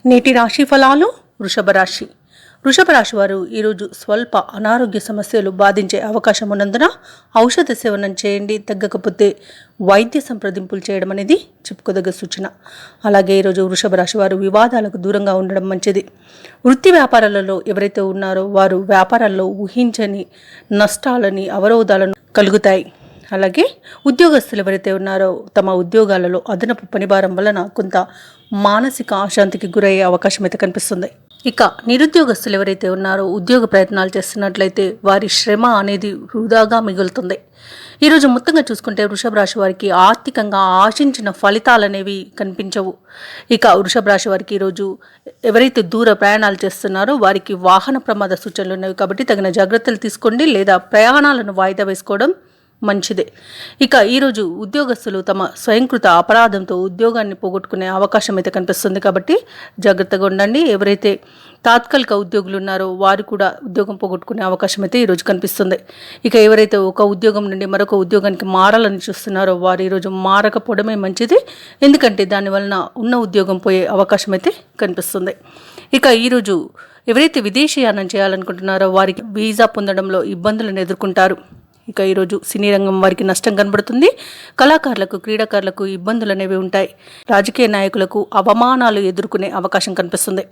నేటి రాశి ఫలాలు. వృషభ రాశి వారు ఈరోజు స్వల్ప అనారోగ్య సమస్యలు బాధించే అవకాశం ఉన్నందున ఔషధ సేవనం చేయండి. తగ్గకపోతే వైద్య సంప్రదింపులు చేయడం అనేది చెప్పుకోదగ్గ సూచన. అలాగే ఈరోజు వృషభ రాశి వారు వివాదాలకు దూరంగా ఉండడం మంచిది. వృత్తి వ్యాపారాలలో ఎవరైతే ఉన్నారో వారు వ్యాపారాల్లో ఊహించని నష్టాలని, అవరోధాలను కలుగుతాయి. అలాగే ఉద్యోగస్తులు ఎవరైతే ఉన్నారో తమ ఉద్యోగాలలో అదనపు పనిభారం వలన కొంత మానసిక అశాంతికి గురయ్యే అవకాశం అయితే కనిపిస్తుంది. ఇక నిరుద్యోగస్తులు ఎవరైతే ఉన్నారో ఉద్యోగ ప్రయత్నాలు చేస్తున్నట్లయితే వారి శ్రమ అనేది వృధాగా మిగులుతుంది. ఈరోజు మొత్తంగా చూసుకుంటే వృషభ రాశి వారికి ఆర్థికంగా ఆశించిన ఫలితాలు అనేవి కనిపించవు. ఇక వృషభ రాశి వారికి ఈరోజు ఎవరైతే దూర ప్రయాణాలు చేస్తున్నారో వారికి వాహన ప్రమాద సూచనలు ఉన్నవి కాబట్టి తగిన జాగ్రత్తలు తీసుకోండి, లేదా ప్రయాణాలను వాయిదా వేసుకోవడం మంచిదే. ఇక ఈరోజు ఉద్యోగస్తులు తమ స్వయంకృత అపరాధంతో ఉద్యోగాన్ని పోగొట్టుకునే అవకాశం అయితే కనిపిస్తుంది కాబట్టి జాగ్రత్తగా ఉండండి. ఎవరైతే తాత్కాలిక ఉద్యోగులు ఉన్నారో వారు కూడా ఉద్యోగం పోగొట్టుకునే అవకాశం అయితే ఈరోజు కనిపిస్తుంది. ఇక ఎవరైతే ఒక ఉద్యోగం నుండి మరొక ఉద్యోగానికి మారాలని చూస్తున్నారో వారు ఈరోజు మారకపోవడమే మంచిది, ఎందుకంటే దానివలన ఉన్న ఉద్యోగం పోయే అవకాశం అయితే కనిపిస్తుంది. ఇక ఈరోజు ఎవరైతే విదేశీయానం చేయాలనుకుంటున్నారో వారికి వీసా పొందడంలో ఇబ్బందులను ఎదుర్కొంటారు. ఇక ఈరోజు సినీ రంగం వారికి నష్టం కనబడుతుంది. కళాకారులకు, క్రీడాకారులకు ఇబ్బందులు అనేవి ఉంటాయి. రాజకీయ నాయకులకు అవమానాలు ఎదుర్కొనే అవకాశం కనిపిస్తుంది.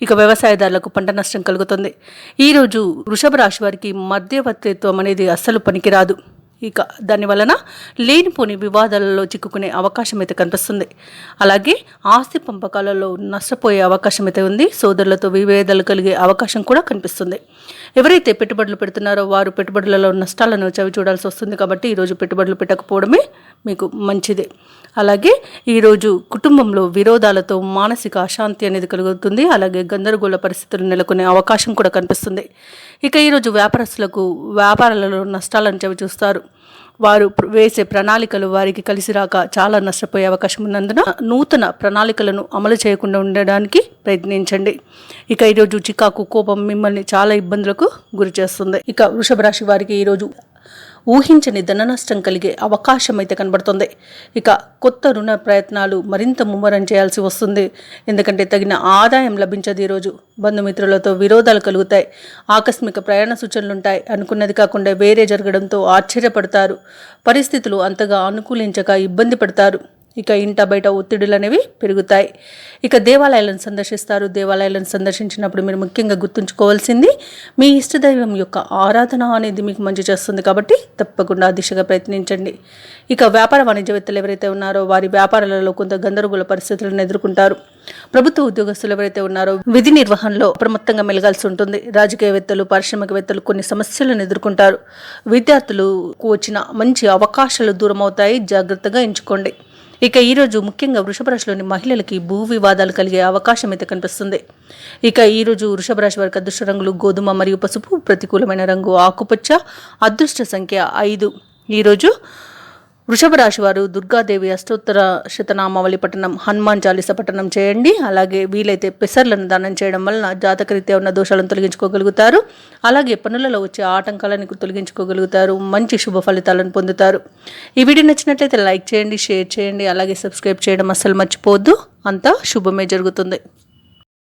ఇక వ్యవసాయదారులకు పంట నష్టం కలుగుతుంది. ఈరోజు వృషభ రాశి వారికి మధ్యవర్తిత్వం అనేది అస్సలు పనికిరాదు. ఇక దానివలన లేనిపోని వివాదాలలో చిక్కుకునే అవకాశం అయితే కనిపిస్తుంది. అలాగే ఆస్తి పంపకాలలో నష్టపోయే అవకాశం అయితే ఉంది. సోదరులతో విభేదాలు కలిగే అవకాశం కూడా కనిపిస్తుంది. ఎవరైతే పెట్టుబడులు పెడుతున్నారో వారు పెట్టుబడులలో నష్టాలను చవి చూడాల్సి వస్తుంది కాబట్టి ఈరోజు పెట్టుబడులు పెట్టకపోవడమే మీకు మంచిది. అలాగే ఈరోజు కుటుంబంలో విరోధాలతో మానసిక అశాంతి అనేది కలుగుతుంది. అలాగే గందరగోళ పరిస్థితులు నెలకొనే అవకాశం కూడా కనిపిస్తుంది. ఇక ఈరోజు వ్యాపారస్తులకు వ్యాపారాలలో నష్టాలను చవి చూస్తారు. వారు వేసే ప్రణాళికలు వారికి కలిసి రాక చాలా నష్టపోయే అవకాశం ఉన్నందున నూతన ప్రణాళికలను అమలు చేయకుండా ఉండడానికి ప్రయత్నించండి. ఇక ఈరోజు చికాకు, కోపం మిమ్మల్ని చాలా ఇబ్బందులకు గురి చేస్తుంది. ఇక వృషభ రాశి వారికి ఈరోజు ఊహించని ధన నష్టం కలిగే అవకాశం అయితే కనబడుతుంది. ఇక కొత్త రుణ ప్రయత్నాలు మరింత ముమ్మరం చేయాల్సి వస్తుంది, ఎందుకంటే తగిన ఆదాయం లభించదు. ఈరోజు బంధుమిత్రులతో విరోధాలు కలుగుతాయి. ఆకస్మిక ప్రయాణ సూచనలు ఉంటాయి. అనుకున్నది కాకుండా వేరే జరగడంతో ఆశ్చర్యపడతారు. పరిస్థితులు అంతగా అనుకూలించక ఇబ్బంది పడతారు. ఇక ఇంట బయట ఒత్తిడులు అనేవి పెరుగుతాయి. ఇక దేవాలయాలను సందర్శిస్తారు. దేవాలయాలను సందర్శించినప్పుడు మీరు ముఖ్యంగా గుర్తుంచుకోవాల్సింది మీ ఇష్టదైవం యొక్క ఆరాధన అనేది మీకు మంచి చేస్తుంది కాబట్టి తప్పకుండా ఆ దిశగా ప్రయత్నించండి. ఇక వ్యాపార వాణిజ్యవేత్తలు ఎవరైతే ఉన్నారో వారి వ్యాపారాలలో కొంత గందరగోళ పరిస్థితులను ఎదుర్కొంటారు. ప్రభుత్వ ఉద్యోగస్తులు ఎవరైతే ఉన్నారో విధి నిర్వహణలో అప్రమత్తంగా మెలగాల్సి ఉంటుంది. రాజకీయవేత్తలు, పారిశ్రామికవేత్తలు కొన్ని సమస్యలను ఎదుర్కొంటారు. విద్యార్థులకు వచ్చిన మంచి అవకాశాలు దూరం అవుతాయి, జాగ్రత్తగా ఎంచుకోండి. ఇక ఈరోజు ముఖ్యంగా వృషభ రాశిలోని మహిళలకి భూ వివాదాలు కలిగే అవకాశం అయితే కనిపిస్తుంది. ఇక ఈరోజు వృషభ రాశి వారికి అదృష్ట రంగులు గోధుమ మరియు పసుపు, ప్రతికూలమైన రంగు ఆకుపచ్చ, అదృష్ట సంఖ్య 5. ఈరోజు వృషభ రాశి వారు దుర్గాదేవి అష్టోత్తర శతనామావళి పఠనం, హనుమాన్ చాలీస పఠనం చేయండి. అలాగే వీలైతే పెసర్లను దానం చేయడం వలన జాతకరీత్యా ఉన్న దోషాలను తొలగించుకోగలుగుతారు. అలాగే పనులలో వచ్చే ఆటంకాలను తొలగించుకోగలుగుతారు. మంచి శుభ ఫలితాలను పొందుతారు. ఈ వీడియో నచ్చినట్లయితే లైక్ చేయండి, షేర్ చేయండి, అలాగే సబ్స్క్రైబ్ చేయడం అస్సలు మర్చిపోవద్దు. అంతా శుభమే జరుగుతుంది.